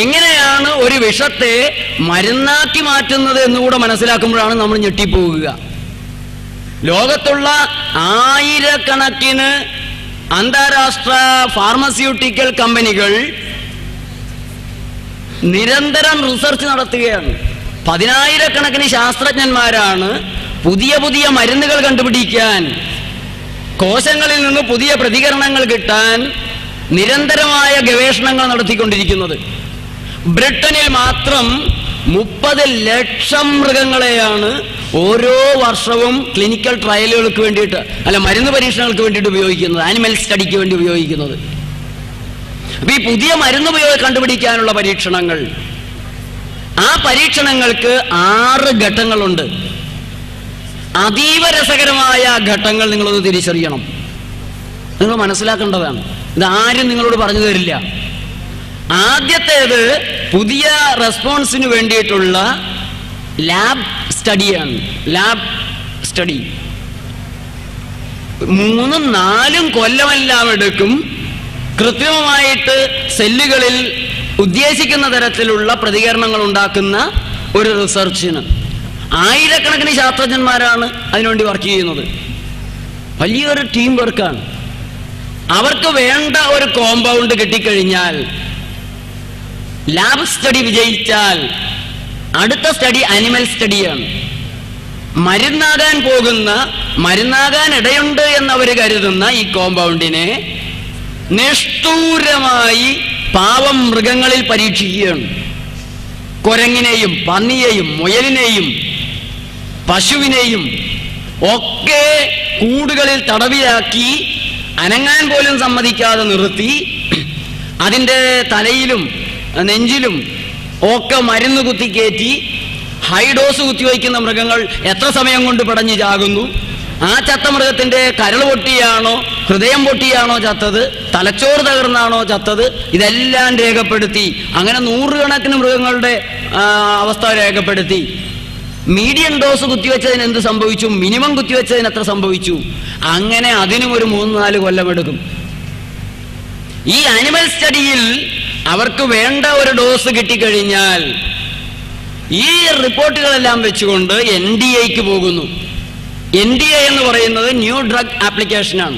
എങ്ങനെയാണ് ഒരു വിഷത്തെ മരുന്നാക്കി മാറ്റുന്നത് എന്നുകൂടെ മനസ്സിലാക്കുമ്പോഴാണ് നമ്മൾ ഞെട്ടിപ്പോവുക. ലോകത്തുള്ള ആയിരക്കണക്കിന് അന്താരാഷ്ട്ര ഫാർമസ്യൂട്ടിക്കൽ കമ്പനികൾ നിരന്തരം റിസർച്ച് നടത്തുകയാണ്. 10,000-കണക്കിന് ശാസ്ത്രജ്ഞന്മാരാണ് പുതിയ പുതിയ മരുന്നുകൾ കണ്ടുപിടിക്കാൻ, കോശങ്ങളിൽ നിന്ന് പുതിയ പ്രതികരണങ്ങൾ കിട്ടാൻ നിരന്തരമായ ഗവേഷണങ്ങൾ നടത്തിക്കൊണ്ടിരിക്കുന്നത്. ബ്രിട്ടനിൽ മാത്രം 30 ലക്ഷം മൃഗങ്ങളെയാണ് ഓരോ വർഷവും ക്ലിനിക്കൽ ട്രയലുകൾക്ക് വേണ്ടിയിട്ട്, മരുന്ന് പരീക്ഷണങ്ങൾക്ക് വേണ്ടിയിട്ട് ഉപയോഗിക്കുന്നത്, ആനിമൽ സ്റ്റഡിക്ക് വേണ്ടി ഉപയോഗിക്കുന്നത്. അപ്പൊ ഈ പുതിയ മരുന്ന് കണ്ടുപിടിക്കാനുള്ള പരീക്ഷണങ്ങൾ, ആ പരീക്ഷണങ്ങൾക്ക് 6 ഘട്ടങ്ങളുണ്ട്. അതീവ രസകരമായ ഘട്ടങ്ങൾ നിങ്ങളൊന്ന് തിരിച്ചറിയണം, നിങ്ങൾ മനസ്സിലാക്കേണ്ടതാണ്. ഇതാരും നിങ്ങളോട് പറഞ്ഞു തരില്ല. ആദ്യത്തേത് പുതിയ റെസ്പോൺസിന് വേണ്ടിയിട്ടുള്ള ലാബ് സ്റ്റഡിയാണ്. ലാബ് സ്റ്റഡി 3-4 കൊല്ലമെല്ലാം എടുക്കും കൃത്രിമമായിട്ട് സെല്ലുകളിൽ ഉദ്ദേശിക്കുന്ന തരത്തിലുള്ള പ്രതികരണങ്ങൾ ഉണ്ടാക്കുന്ന ഒരു റിസർച്ചിന്. ആയിരക്കണക്കിന് ശാസ്ത്രജ്ഞന്മാരാണ് അതിനുവേണ്ടി വർക്ക് ചെയ്യുന്നത്. വലിയൊരു ടീം വർക്കാണ്. അവർക്ക് വേണ്ട ഒരു കോമ്പൗണ്ട് കിട്ടിക്കഴിഞ്ഞാൽ, ലാബ് സ്റ്റഡി വിജയിച്ചാൽ അടുത്ത സ്റ്റഡി ആനിമൽ സ്റ്റഡിയാണ്. മരുന്നാകാൻ ഇടയുണ്ട് എന്നവർ കരുതുന്ന ഈ കോമ്പൗണ്ടിനെ നിഷ്ഠൂരമായി പാവം മൃഗങ്ങളിൽ പരീക്ഷിക്കുകയാണ്. കുരങ്ങിനെയും പന്നിയെയും മുയലിനെയും പശുവിനെയും ഒക്കെ കൂടുകളിൽ തടവിലാക്കി അനങ്ങാൻ പോലും സമ്മതിക്കാതെ നിർത്തി അതിൻ്റെ തലയിലും നെഞ്ചിലും ഒക്കെ മരുന്ന് കുത്തിക്കയറ്റി ഹൈ ഡോസ് കുത്തിവയ്ക്കുന്ന മൃഗങ്ങൾ എത്ര സമയം കൊണ്ട് പിടഞ്ഞു ചാകുന്നു, ആ ചത്ത മൃഗത്തിന്റെ കരൾ പൊട്ടിയാണോ ഹൃദയം പൊട്ടിയാണോ ചത്തത്, തലച്ചോറ് തകർന്നാണോ ചത്തത്, ഇതെല്ലാം രേഖപ്പെടുത്തി. അങ്ങനെ 100 കണക്കിന് മൃഗങ്ങളുടെ അവസ്ഥ രേഖപ്പെടുത്തി. മീഡിയം ഡോസ് കുത്തിവെച്ചതിന് എന്ത് സംഭവിച്ചു, മിനിമം കുത്തിവെച്ചതിന് എത്ര സംഭവിച്ചു, അങ്ങനെ അതിനും ഒരു 3-4 കൊല്ലമെടുക്കും. ഈ ആനിമൽ സ്റ്റഡിയിൽ അവർക്ക് വേണ്ട ഒരു ഡോസ് കിട്ടിക്കഴിഞ്ഞാൽ ഈ റിപ്പോർട്ടുകളെല്ലാം വെച്ചുകൊണ്ട് NDAക്ക് പോകുന്നു. NDA എന്ന് പറയുന്നത് ന്യൂ ഡ്രഗ് ആപ്ലിക്കേഷനാണ്.